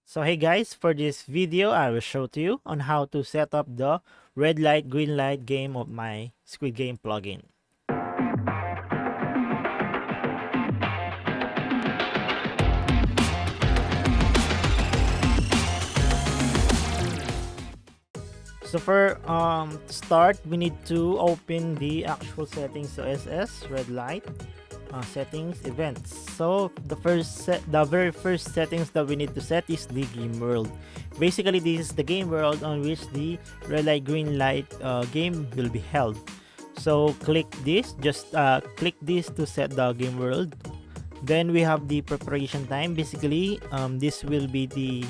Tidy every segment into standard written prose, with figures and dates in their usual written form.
So hey guys, for this video I will show to you on how to set up the red light green light game of my Squid Game plugin. So for to start, we need to open the actual settings. So SS red light settings events. So the very first settings that we need to set is the game world. Basically, this is the game world on which the red light green light game will be held. So click this, just click this to set the game world. Then we have the preparation time. Basically, this will be the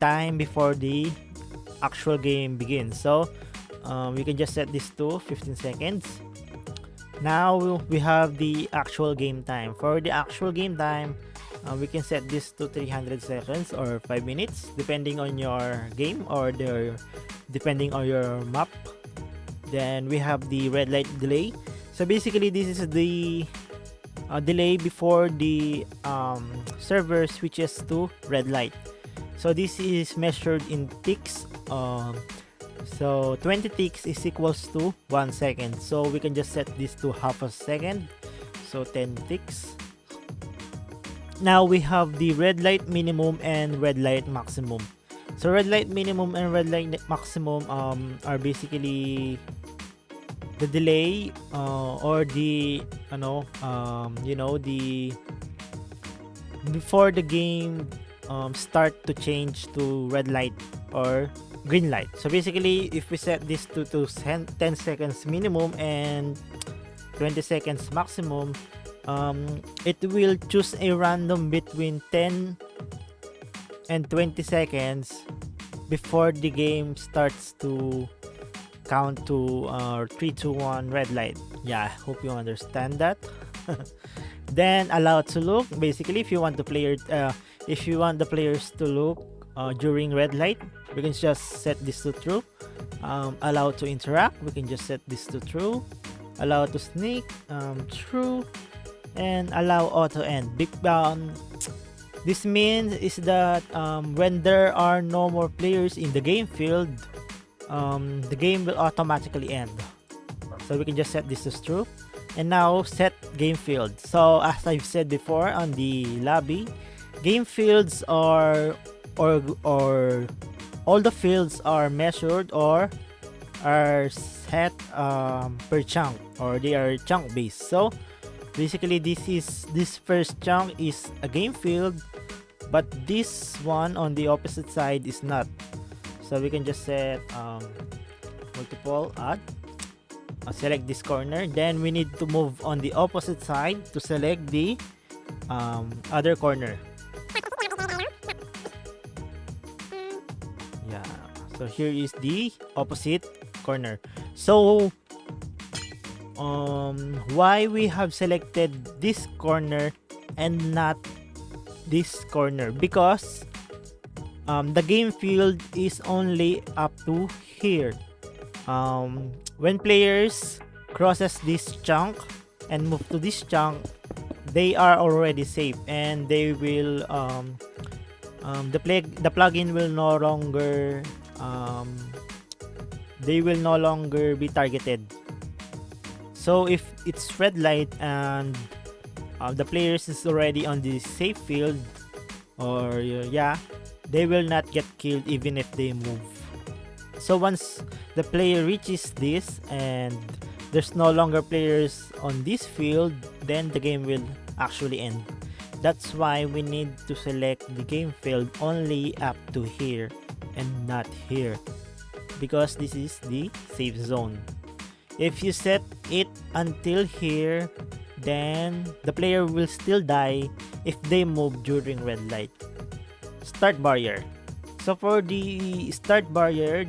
time before the actual game begins. So we can just set this to 15 seconds. Now we have the actual game time. For the actual game time, we can set this to 300 seconds or 5 minutes depending on your game or depending on your map. Then we have the red light delay. So basically this is the delay before the server switches to red light. So this is measured in ticks. So 20 ticks is equals to 1 second. So we can just set this to half a second. So 10 ticks. Now we have the red light minimum and red light maximum. So red light minimum and red light maximum are basically the delay or the the before the game start to change to red light or green light. So basically if we set this to 10 seconds minimum and 20 seconds maximum, it will choose a random between 10 and 20 seconds before the game starts to count to 3 2 1 red light. Yeah, I hope you understand that. Then allow to look. Basically if you want the players to look during red light, we can just set this to true. Allow to interact, we can just set this to true. Allow to sneak, true. And allow auto end. This means is that when there are no more players in the game field, the game will automatically end. So we can just set this as true. And now set game field. So as I've said before on the lobby, game fields are or all the fields are measured or are set per chunk, or they are chunk based. So basically this first chunk is a game field, but this one on the opposite side is not. So we can just set multiple add, select this corner. Then we need to move on the opposite side to select the other corner. Yeah, so here is the opposite corner. So why we have selected this corner and not this corner? Because the game field is only up to here. When players crosses this chunk and move to this chunk, they are already safe and they will the plugin will no longer be targeted. So if it's red light and the players is already on the safe field, or they will not get killed even if they move. So once the player reaches this and there's no longer players on this field, then the game will actually end. That's why we need to select the game field only up to here and not here, because this is the safe zone. If you set it until here, then the player will still die if they move during red light. Start barrier. So for the start barrier,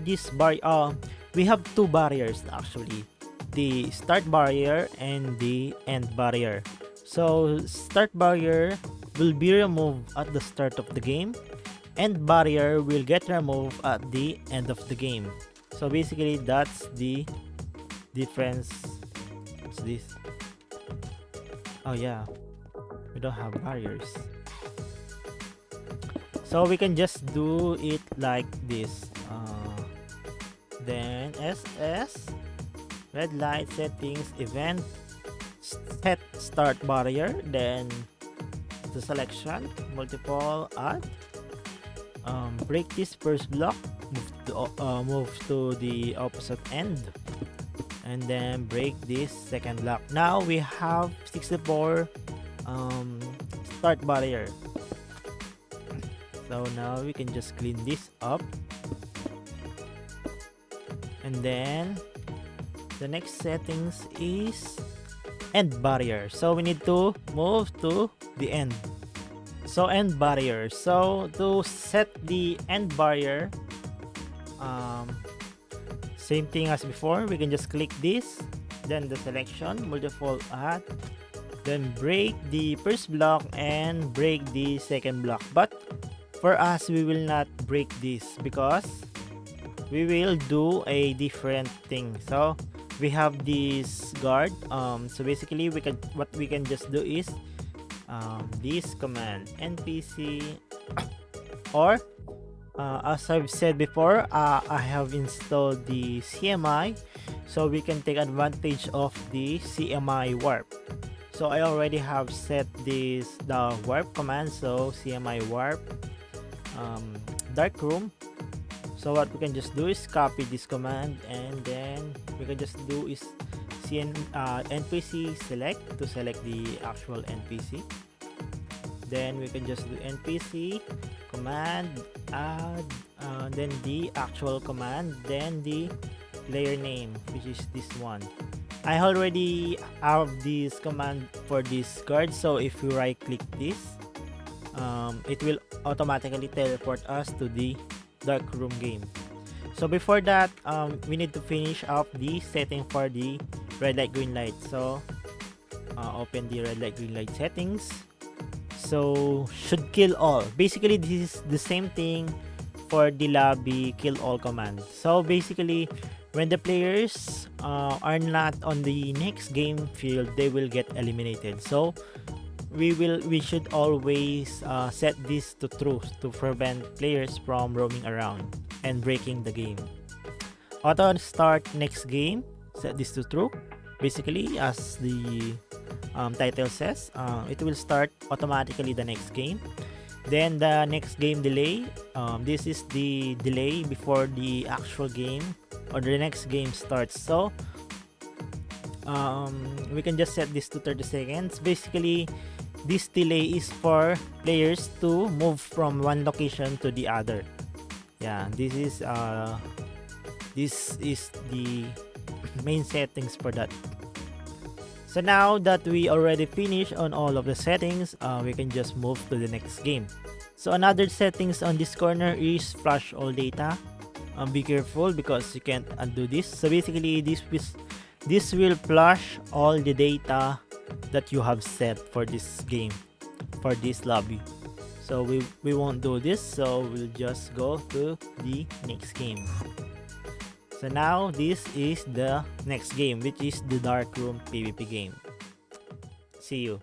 we have two barriers actually, the start barrier and the end barrier. So start barrier will be removed at the start of the game, end barrier will get removed at the end of the game. So basically that's the difference. What's this? Oh yeah, we don't have barriers. So we can just do it like this. Then SS red light settings event set start barrier, then the selection multiple add, break this first block, move to the opposite end, and then break this second block. Now we have 64 start barrier. So now we can just clean this up, and then the next settings is end barrier. So we need to move to the end. So end barrier. So to set the end barrier, same thing as before. We can just click this, then the selection multiple add, then break the first block and break the second block. But for us, we will not break this because we will do a different thing. So we have this guard. So basically, what we can just do is this command npc or as I've said before, I have installed the CMI, so we can take advantage of the CMI warp. So I already have set the warp command. So CMI warp dark room. So what we can just do is copy this command, and then we can just do is npc select to select the actual npc. Then we can just do npc command add, then the actual command, then the player name, which is this one. I already have this command for this guard, so if we right click this, it will automatically teleport us to the dark room game. So before that, we need to finish up the setting for the red light green light. So open the red light green light settings. So should kill all. Basically, this is the same thing for the lobby kill all command. So basically, when the players are not on the next game field, they will get eliminated. So we should always set this to true to prevent players from roaming around and breaking the game. Auto start next game, set this to true. Basically, as the title says, it will start automatically the next game. Then the next game delay, this is the delay before the actual game or the next game starts. So we can just set this to 30 seconds. Basically, this delay is for players to move from one location to the other. Yeah, this is the main settings for that. So now that we already finished on all of the settings, we can just move to the next game. So another settings on this corner is flash all data. Be careful because you can't undo this. So basically, this will flash all the data that you have set for this game, for this lobby. So we won't do this, so we'll just go to the next game. So now this is the next game, which is the dark room PvP game. See you.